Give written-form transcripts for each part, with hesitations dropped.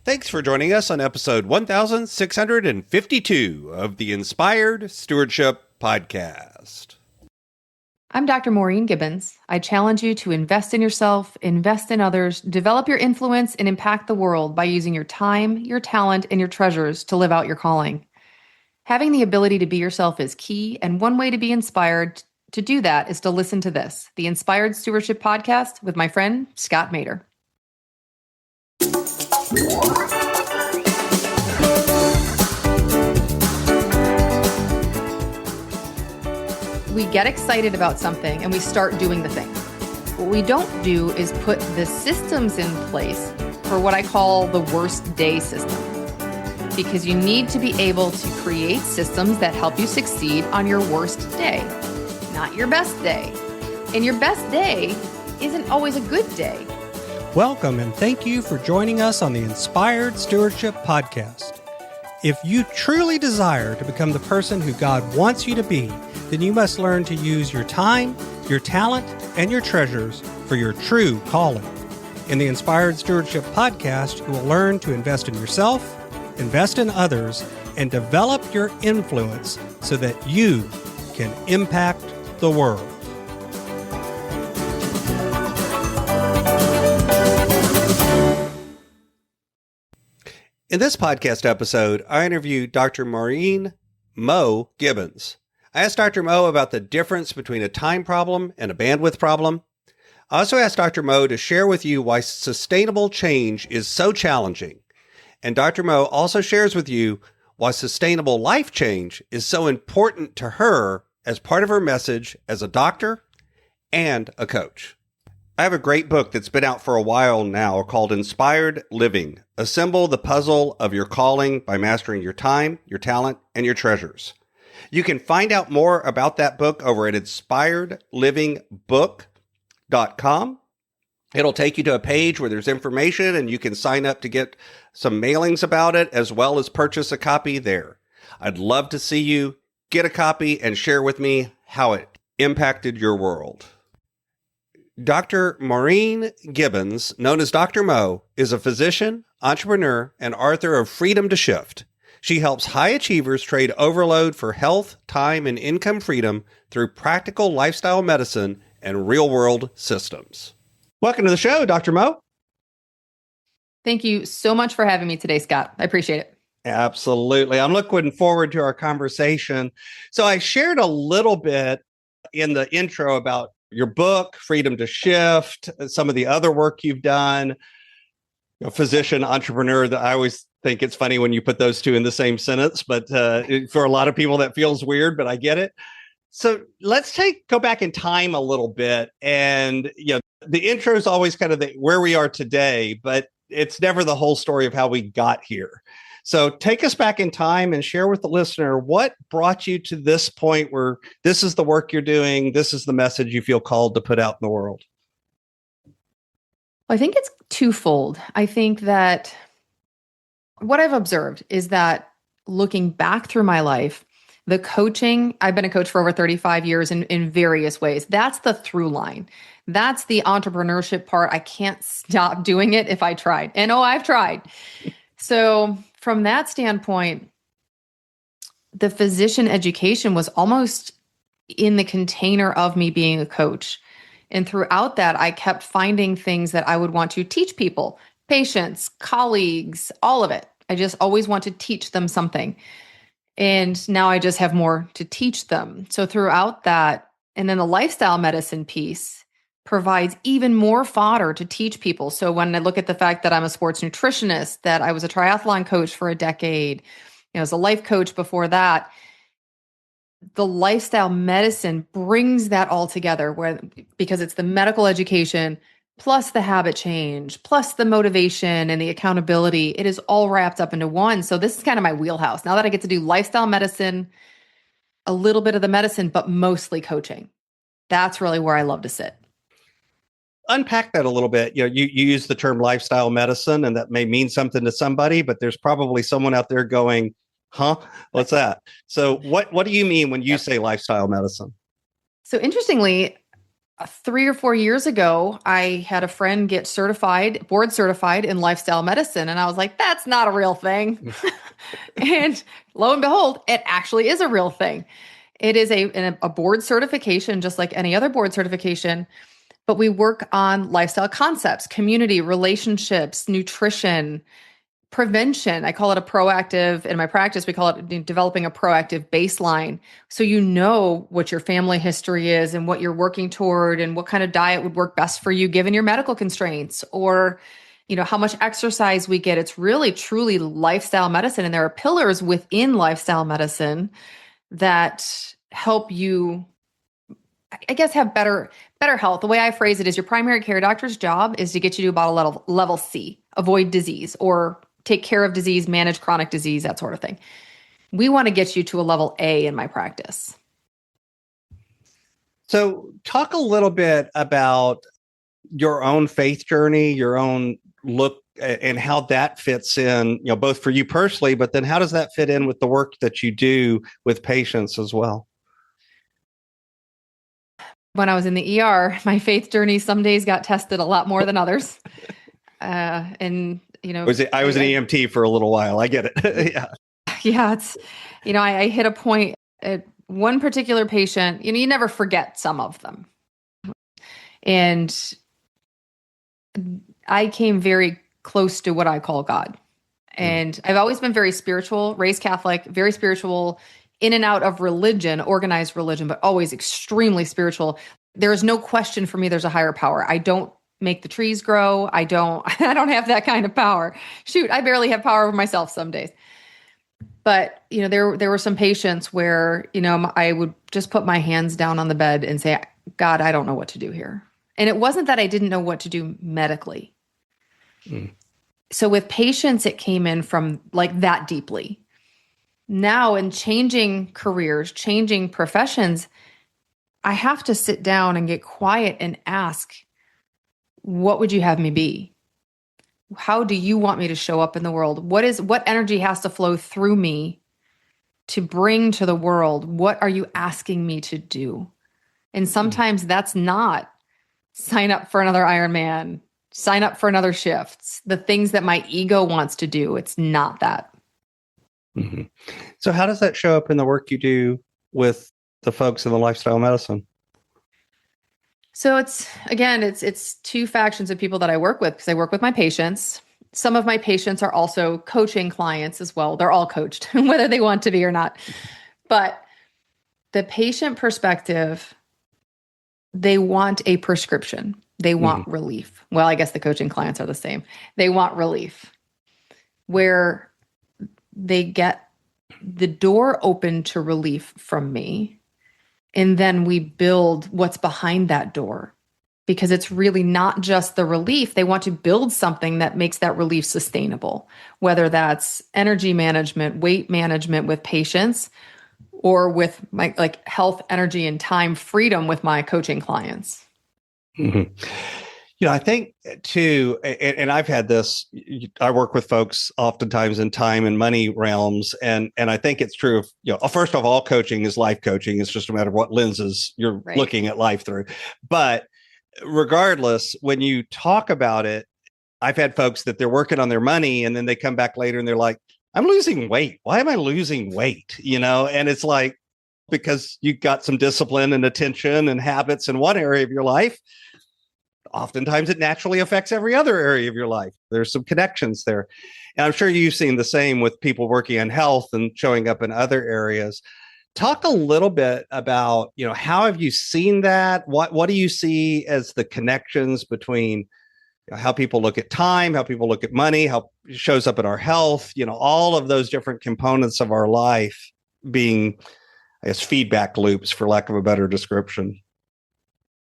Thanks for joining us on episode 1652 of the Inspired Stewardship Podcast. I'm Dr. Maureen Gibbons. I challenge you to invest in yourself, invest in others, develop your influence, and impact the world by using your time, your talent, and your treasures to live out your calling. Having the ability to be yourself is key, and one way to be inspired to do that is to listen to this, the Inspired Stewardship Podcast with my friend, Scott Mader. We get excited about something and we start doing the thing. What we don't do is put the systems in place for what I call the worst day system. Because you need to be able to create systems that help you succeed on your worst day, not your best day. And your best day isn't always a good day. Welcome and thank you for joining us on the Inspired Stewardship Podcast. If you truly desire to become the person who God wants you to be, then you must learn to use your time, your talent, and your treasures for your true calling. In the Inspired Stewardship Podcast, you will learn to invest in yourself, invest in others, and develop your influence so that you can impact the world. In this podcast episode, I interviewed Dr. Maureen Gibbons. I asked Dr. Mo about the difference between a time problem and a bandwidth problem. I also asked Dr. Mo to share with you why sustainable change is so challenging. And Dr. Mo also shares with you why sustainable life change is so important to her as part of her message as a doctor and a coach. I have a great book that's been out for a while now called Inspired Living. Assemble the puzzle of your calling by mastering your time, your talent, and your treasures. You can find out more about that book over at inspiredlivingbook.com. It'll take you to a page where there's information and you can sign up to get some mailings about it as well as purchase a copy there. I'd love to see you get a copy and share with me how it impacted your world. Dr. Maureen Gibbons, known as Dr. Mo, is a physician, entrepreneur, and author of Freedom to Shift. She helps high achievers trade overload for health, time, and income freedom through practical lifestyle medicine and real-world systems. Welcome to the show, Dr. Mo. Thank you so much for having me today, Scott. I appreciate it. Absolutely. I'm looking forward to our conversation. So I shared a little bit in the intro about your book, Freedom to Shift, some of the other work you've done, physician, entrepreneur. That I always think it's funny when you put those two in the same sentence, but for a lot of people that feels weird, but I get it. So let's go back in time a little bit. And the intro is always kind of where we are today, but it's never the whole story of how we got here. So take us back in time and share with the listener what brought you to this point where this is the work you're doing, this is the message you feel called to put out in the world. I think it's twofold. I think that what I've observed is that looking back through my life, the coaching, I've been a coach for over 35 years in various ways. That's the through line. That's the entrepreneurship part. I can't stop doing it if I tried. And I've tried. So from that standpoint, the physician education was almost in the container of me being a coach. And throughout that, I kept finding things that I would want to teach people, patients, colleagues, all of it. I just always want to teach them something. And now I just have more to teach them. So throughout that, and then the lifestyle medicine piece provides even more fodder to teach people. So when I look at the fact that I'm a sports nutritionist, that I was a triathlon coach for a decade, as a life coach before that, the lifestyle medicine brings that all together because it's the medical education plus the habit change, plus the motivation and the accountability. It is all wrapped up into one. So this is kind of my wheelhouse. Now that I get to do lifestyle medicine, a little bit of the medicine, but mostly coaching. That's really where I love to sit. Unpack that a little bit. You use the term lifestyle medicine, and that may mean something to somebody, but there's probably someone out there going, huh? What's that? So what do you mean when you say lifestyle medicine? So interestingly, 3 or 4 years ago, I had a friend get certified, board certified in lifestyle medicine. And I was like, that's not a real thing. And lo and behold, it actually is a real thing. It is a board certification, just like any other board certification, but we work on lifestyle concepts, community, relationships, nutrition, prevention. I call it a proactive, in my practice, we call it developing a proactive baseline. So you know what your family history is and what you're working toward and what kind of diet would work best for you given your medical constraints, or how much exercise we get. It's really truly lifestyle medicine. And there are pillars within lifestyle medicine that help you, I guess, have better health. The way I phrase it is your primary care doctor's job is to get you to about a level C, avoid disease or take care of disease, manage chronic disease, that sort of thing. We want to get you to a level A in my practice. So talk a little bit about your own faith journey, your own look, and how that fits in, both for you personally, but then how does that fit in with the work that you do with patients as well? When I was in the ER, my faith journey some days got tested a lot more than others. And I was an EMT for a little while. I get it. Yeah. It's, I hit a point at one particular patient, you never forget some of them. And I came very close to what I call God. And I've always been very spiritual, raised Catholic, very spiritual, in and out of religion, organized religion, but always extremely spiritual. There is no question for me there's a higher power. I don't make the trees grow. I don't have that kind of power. Shoot, I barely have power over myself some days. But, there were some patients where, I would just put my hands down on the bed and say, God, I don't know what to do here. And it wasn't that I didn't know what to do medically. So with patients, it came in from like that deeply. Now in changing careers, changing professions, I have to sit down and get quiet and ask, what would you have me be? How do you want me to show up in the world? What energy has to flow through me to bring to the world? What are you asking me to do? And sometimes that's not sign up for another Ironman, sign up for another shift, the things that my ego wants to do. It's not that. Mm-hmm. So how does that show up in the work you do with the folks in the lifestyle medicine? So it's two factions of people that I work with, because I work with my patients. Some of my patients are also coaching clients as well. They're all coached, whether they want to be or not. But the patient perspective, they want a prescription. They want relief. Well, I guess the coaching clients are the same. They want relief, where they get the door open to relief from me. And then we build what's behind that door, because it's really not just the relief. They want to build something that makes that relief sustainable, whether that's energy management, weight management with patients, or with my health, energy, and time freedom with my coaching clients. Mm-hmm. I think too, and I've had this, I work with folks oftentimes in time and money realms. And I think it's true of, first of all, coaching is life coaching. It's just a matter of what lenses you're looking at life through. But regardless, when you talk about it, I've had folks that they're working on their money and then they come back later and they're like, I'm losing weight. Why am I losing weight? And it's like, because you got some discipline and attention and habits in one area of your life. Oftentimes it naturally affects every other area of your life. There's some connections there. And I'm sure you've seen the same with people working on health and showing up in other areas. Talk a little bit about, how have you seen that? What do you see as the connections between how people look at time, how people look at money, how it shows up in our health, all of those different components of our life being, I guess, feedback loops, for lack of a better description?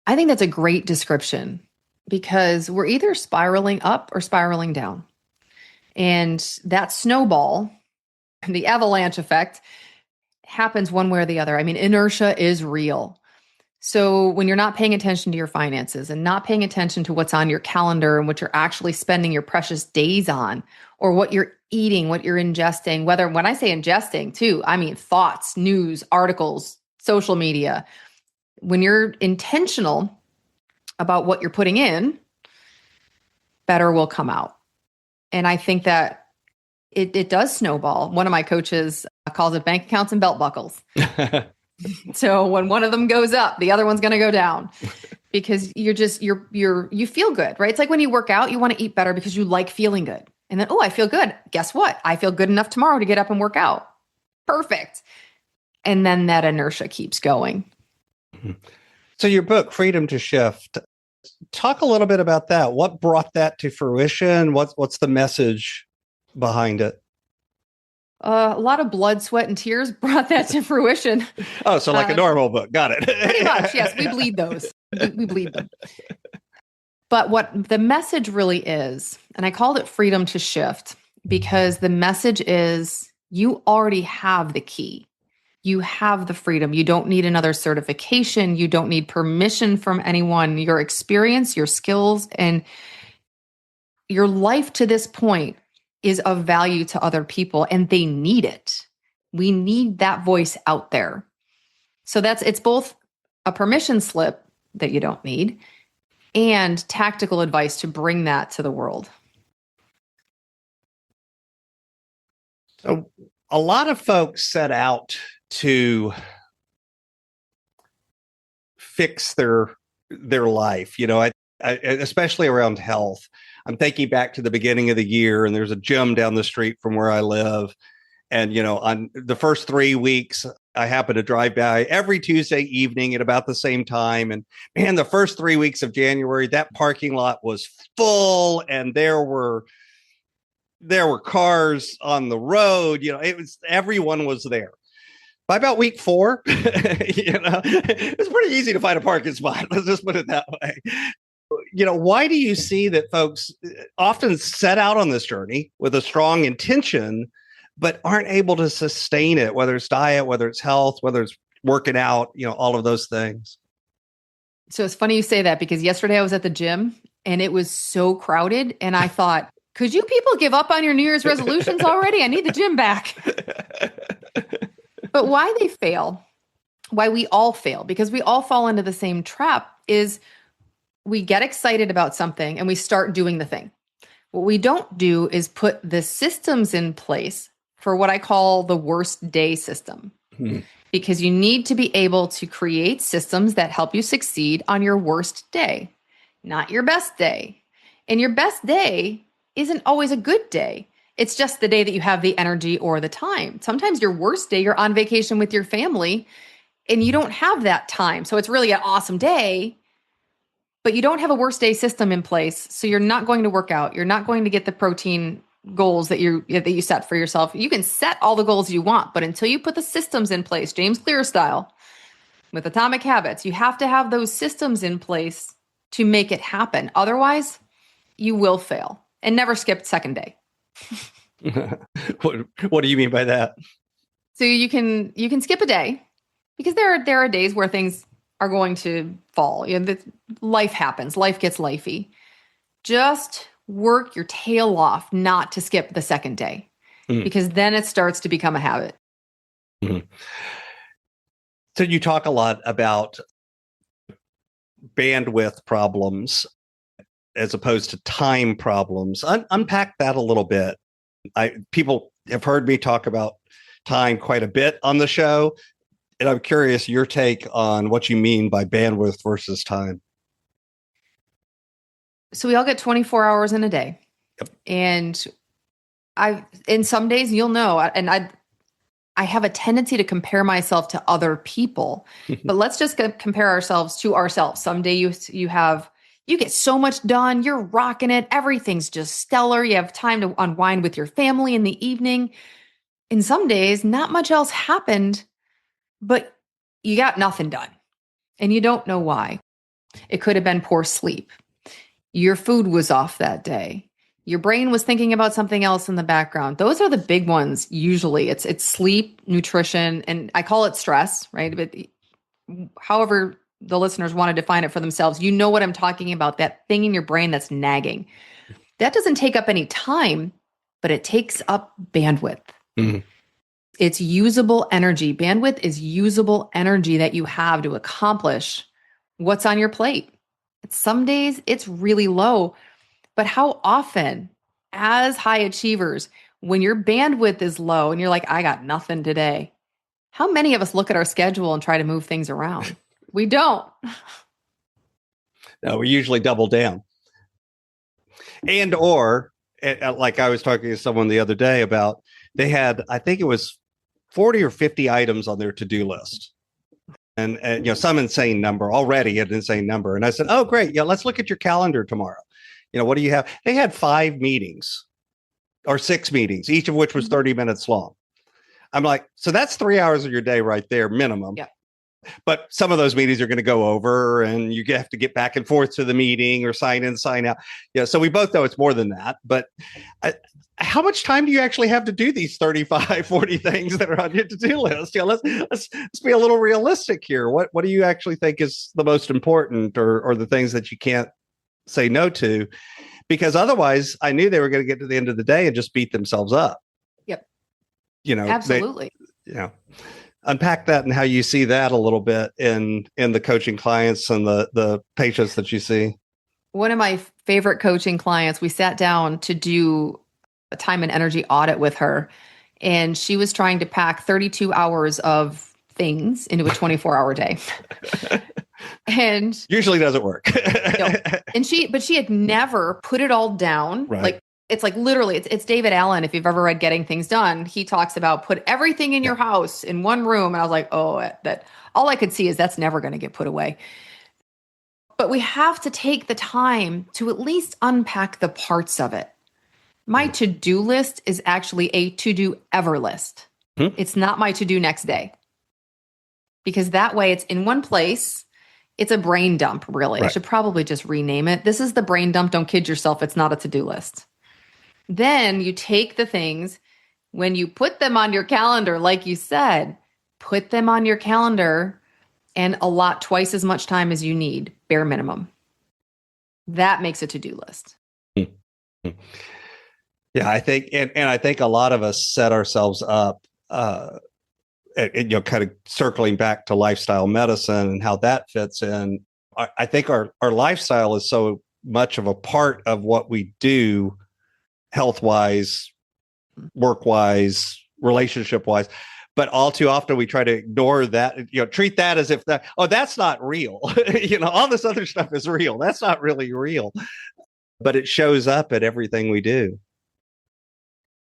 I think that's a great description, because we're either spiraling up or spiraling down. And that snowball, the avalanche effect, happens one way or the other. I mean, inertia is real. So when you're not paying attention to your finances and not paying attention to what's on your calendar and what you're actually spending your precious days on, or what you're eating, what you're ingesting, when I say ingesting too, I mean thoughts, news, articles, social media. When you're intentional about what you're putting in, better will come out. And I think that it does snowball. One of my coaches calls it bank accounts and belt buckles. So when one of them goes up, the other one's going to go down because you feel good, right? It's like when you work out, you want to eat better because you like feeling good. And then, oh, I feel good. Guess what? I feel good enough tomorrow to get up and work out. Perfect. And then that inertia keeps going. So your book, Freedom to Shift, talk a little bit about that. What brought that to fruition? What's the message behind it? A lot of blood, sweat, and tears brought that to fruition. Oh, so like a normal book. Got it. Pretty much, yes. We bleed those. We bleed them. But what the message really is, and I called it Freedom to Shift, because the message is you already have the key. You have the freedom. You don't need another certification. You don't need permission from anyone. Your experience, your skills, and your life to this point is of value to other people, and they need it. We need that voice out there. So it's both a permission slip that you don't need and tactical advice to bring that to the world. So a lot of folks set out to fix their life, I especially around health. I'm thinking back to the beginning of the year, and there's a gym down the street from where I live. And, on the first 3 weeks, I happen to drive by every Tuesday evening at about the same time. And man, the first 3 weeks of January, that parking lot was full, and there were cars on the road. Everyone was there. By about week 4, it was pretty easy to find a parking spot. Let's just put it that way. Why do you see that folks often set out on this journey with a strong intention, but aren't able to sustain it, whether it's diet, whether it's health, whether it's working out, all of those things? So it's funny you say that, because yesterday I was at the gym and it was so crowded. And I thought, could you people give up on your New Year's resolutions already? I need the gym back. But why they fail, why we all fail, because we all fall into the same trap, is we get excited about something and we start doing the thing. What we don't do is put the systems in place for what I call the worst day system. Because you need to be able to create systems that help you succeed on your worst day, not your best day. And your best day isn't always a good day. It's just the day that you have the energy or the time. Sometimes your worst day, you're on vacation with your family and you don't have that time. So it's really an awesome day, but you don't have a worst day system in place. So you're not going to work out. You're not going to get the protein goals that you set for yourself. You can set all the goals you want, but until you put the systems in place, James Clear style, with Atomic Habits, you have to have those systems in place to make it happen. Otherwise, you will fail. And never skip second day. What do you mean by that? So you can skip a day, because there are days where things are going to fall. Life happens. Life gets lifey. Just work your tail off not to skip the second day, because then it starts to become a habit. Mm-hmm. So you talk a lot about bandwidth problems as opposed to time problems. Unpack that a little bit. People have heard me talk about time quite a bit on the show, and I'm curious your take on what you mean by bandwidth versus time. So we all get 24 hours in a day. Yep. And in some days, you'll know, and I have a tendency to compare myself to other people, but let's just compare ourselves to ourselves. Someday you get so much done. You're rocking it. Everything's just stellar. You have time to unwind with your family in the evening. And some days, not much else happened, but you got nothing done. And you don't know why. It could have been poor sleep. Your food was off that day. Your brain was thinking about something else in the background. Those are the big ones. Usually it's sleep, nutrition, and I call it stress, right? But however the listeners want to define it for themselves, you know what I'm talking about, that thing in your brain that's nagging. That doesn't take up any time, but it takes up bandwidth. Mm-hmm. It's usable energy. Bandwidth is usable energy that you have to accomplish what's on your plate. Some days it's really low. But how often, as high achievers, when your bandwidth is low and you're like, I got nothing today, how many of us look at our schedule and try to move things around? We don't. No, we usually double down. And or like I was talking to someone the other day about, they had, I think it was 40 or 50 items on their to-do list. And some insane number, already an insane number. And I said, oh, great. Yeah, let's look at your calendar tomorrow. What do you have? They had 5 meetings or 6 meetings, each of which was 30 minutes long. I'm like, so that's 3 hours of your day right there, minimum. Yeah. But some of those meetings are going to go over and you have to get back and forth to the meeting or sign in, sign out. Yeah. So we both know it's more than that. But how much time do you actually have to do these 35, 40 things that are on your to-do list? Let's be a little realistic here. What do you actually think is the most important, or the things that you can't say no to? Because otherwise I knew they were going to get to the end of the day and just beat themselves up. Yep. Absolutely. Unpack that and how you see that a little bit in the coaching clients and the patients that you see. One of my favorite coaching clients, we sat down to do a time and energy audit with her, and she was trying to pack 32 hours of things into a 24-hour day. And usually doesn't work. No. And she had never put it all down. Right. Like, it's like literally, it's David Allen. If you've ever read Getting Things Done, he talks about put everything in your house in one room. And I was like, oh, that all I could see is that's never going to get put away. But we have to take the time to at least unpack the parts of it. My to-do list is actually a to-do ever list. It's not my to-do next day. Because that way it's in one place. It's a brain dump, really. Right. I should probably just rename it. This is the brain dump. Don't kid yourself. It's not a to-do list. Then you take the things, when you put them on your calendar, like you said, put them on your calendar and allot twice as much time as you need, bare minimum. That makes a to-do list. Yeah, I think, and I think a lot of us set ourselves up, kind of circling back to lifestyle medicine and how that fits in. I think our lifestyle is so much of a part of what we do, health-wise, work-wise, relationship-wise. But all too often we try to ignore that, treat that as if that's not real. All this other stuff is real. That's not really real. But it shows up at everything we do.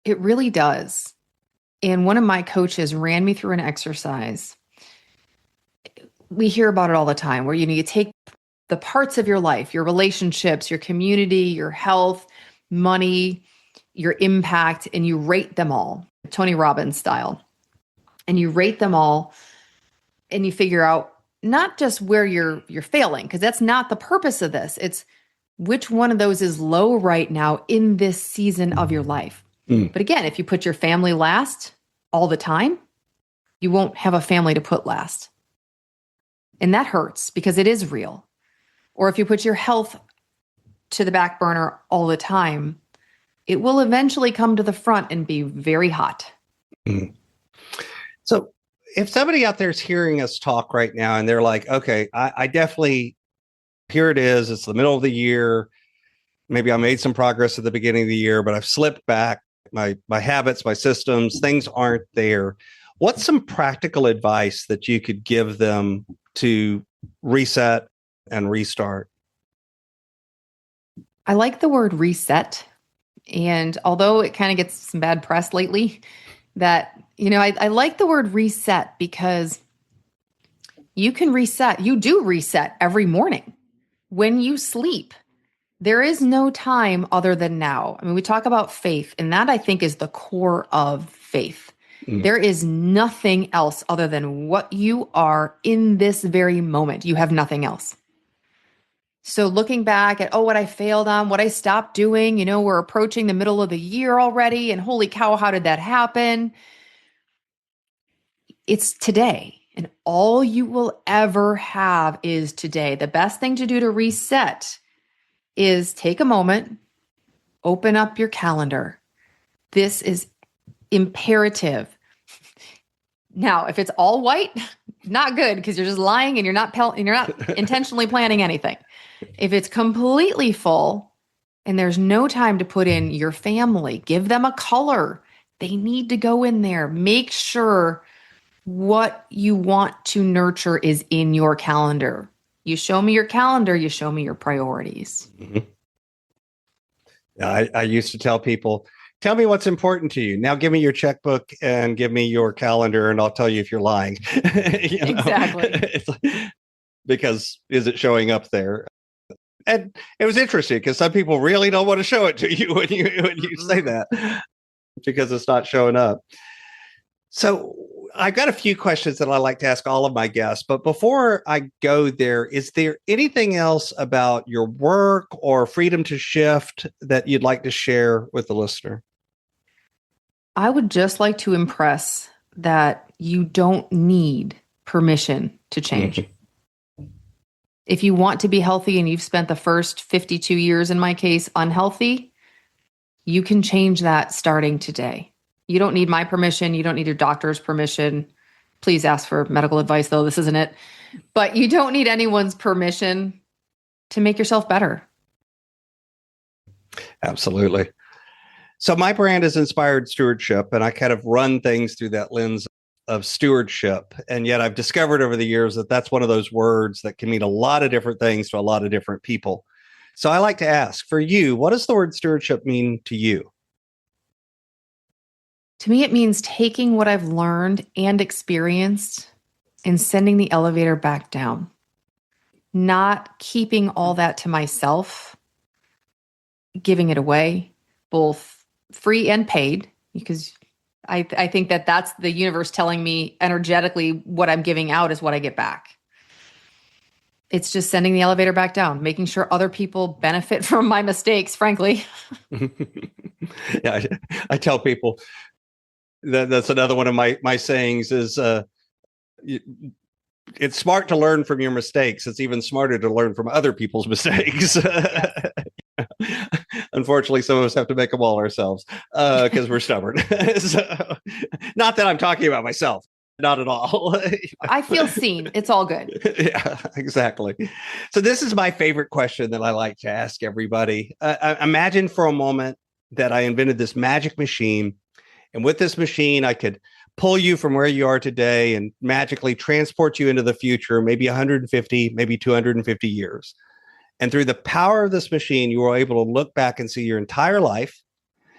It really does. And one of my coaches ran me through an exercise. We hear about it all the time, where you take the parts of your life, your relationships, your community, your health, money, your impact, and you rate them all, Tony Robbins style. And you rate them all and you figure out not just where you're failing, because that's not the purpose of this. It's which one of those is low right now in this season of your life. But again, if you put your family last all the time, you won't have a family to put last. And that hurts because it is real. Or if you put your health to the back burner all the time, it will eventually come to the front and be very hot. So if somebody out there is hearing us talk right now and they're like, okay, I definitely, here it is. It's the middle of the year. Maybe I made some progress at the beginning of the year, but I've slipped back. My habits, my systems, things aren't there. What's some practical advice that you could give them to reset and restart? I like the word reset. And although it kind of gets some bad press lately, that, I like the word reset because you can reset. You do reset every morning when you sleep. There is no time other than now. I mean, we talk about faith, and that I think is the core of faith. There is nothing else other than what you are in this very moment. You have nothing else. So looking back at, what I failed on, what I stopped doing, we're approaching the middle of the year already, and holy cow, how did that happen? It's today, and all you will ever have is today. The best thing to do to reset is take a moment, open up your calendar. This is imperative. Now, if it's all white, not good because you're just lying and you're not intentionally planning anything. If it's completely full and there's no time to put in your family, give them a color. They need to go in there. Make sure what you want to nurture is in your calendar. You show me your calendar, you show me your priorities. Mm-hmm. I used to tell people, tell me what's important to you. Now give me your checkbook and give me your calendar and I'll tell you if you're lying. Exactly. Because is it showing up there? And it was interesting because some people really don't want to show it to you when you say that because it's not showing up. So I've got a few questions that I like to ask all of my guests, but before I go there, is there anything else about your work or Freedom to Shift that you'd like to share with the listener? I would just like to impress that you don't need permission to change. Mm-hmm. If you want to be healthy and you've spent the first 52 years, in my case, unhealthy, you can change that starting today. You don't need my permission. You don't need your doctor's permission. Please ask for medical advice, though. This isn't it. But you don't need anyone's permission to make yourself better. Absolutely. So my brand is Inspired Stewardship, and I kind of run things through that lens of stewardship. And yet I've discovered over the years that that's one of those words that can mean a lot of different things to a lot of different people. So I like to ask, for you, what does the word stewardship mean to you? To me, it means taking what I've learned and experienced and sending the elevator back down. Not keeping all that to myself, giving it away, both free and paid, because I think that that's the universe telling me energetically what I'm giving out is what I get back. It's just sending the elevator back down, making sure other people benefit from my mistakes, frankly. Yeah, I tell people, that's another one of my sayings is it's smart to learn from your mistakes. It's even smarter to learn from other people's mistakes. Unfortunately, some of us have to make them all ourselves because we're stubborn. So, not that I'm talking about myself. Not at all. I feel seen. It's all good. Yeah, exactly. So this is my favorite question that I like to ask everybody. Imagine for a moment that I invented this magic machine. And with this machine, I could pull you from where you are today and magically transport you into the future, maybe 150, maybe 250 years. And through the power of this machine, you were able to look back and see your entire life,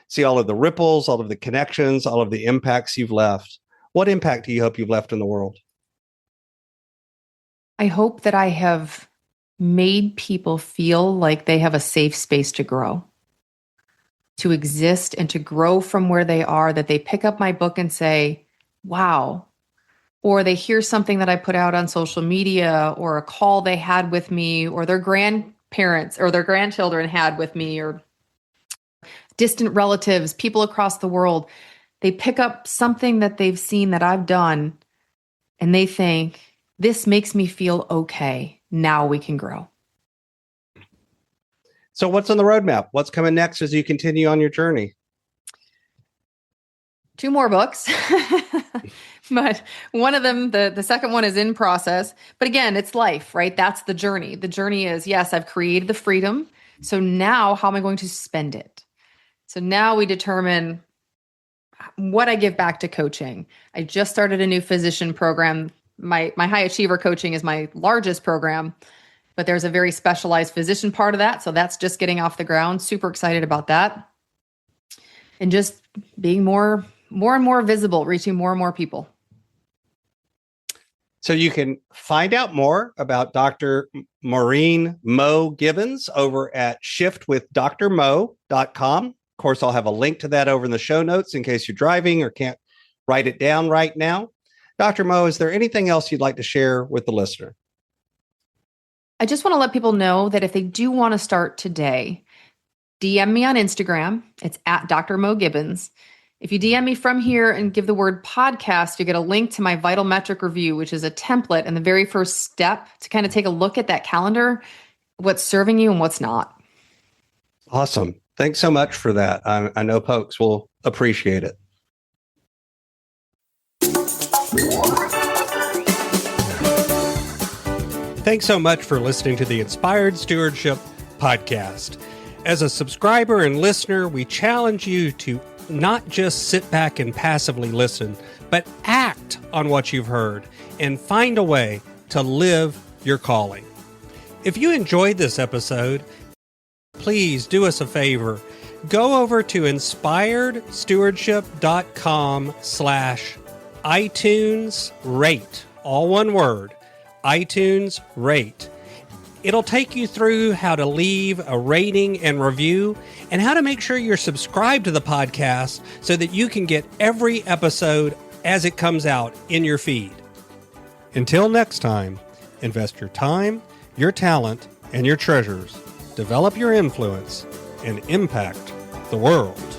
see all of the ripples, all of the connections, all of the impacts you've left. What impact do you hope you've left in the world? I hope that I have made people feel like they have a safe space to grow, to exist and to grow from where they are, that they pick up my book and say, wow, or they hear something that I put out on social media or a call they had with me or their grandparents or their grandchildren had with me or distant relatives, people across the world. They pick up something that they've seen that I've done and they think, this makes me feel okay. Now we can grow. So what's on the roadmap? What's coming next as you continue on your journey? 2 more books, but one of them, the second one is in process. But again, it's life, right? That's the journey. The journey is, yes, I've created the freedom. So now how am I going to spend it? So now we determine what I give back to coaching. I just started a new physician program. My high achiever coaching is my largest program, but there's a very specialized physician part of that. So that's just getting off the ground. Super excited about that. And just being more and more visible, reaching more and more people. So you can find out more about Dr. Maureen Mo Gibbons over at shiftwithdrmo.com. Of course, I'll have a link to that over in the show notes in case you're driving or can't write it down right now. Dr. Mo, is there anything else you'd like to share with the listener? I just want to let people know that if they do want to start today, DM me on Instagram. It's at Dr. Mo Gibbons. If you DM me from here and give the word podcast, you get a link to my vital metric review, which is a template and the very first step to kind of take a look at that calendar, what's serving you and what's not. Awesome. Thanks so much for that. I know folks will appreciate it. Thanks so much for listening to the Inspired Stewardship podcast. As a subscriber and listener, we challenge you to not just sit back and passively listen, but act on what you've heard and find a way to live your calling. If you enjoyed this episode, please do us a favor. Go over to inspiredstewardship.com/iTunes rate, all one word, iTunes rate. It'll take you through how to leave a rating and review and how to make sure you're subscribed to the podcast so that you can get every episode as it comes out in your feed. Until next time, invest your time, your talent, and your treasures. Develop your influence and impact the world.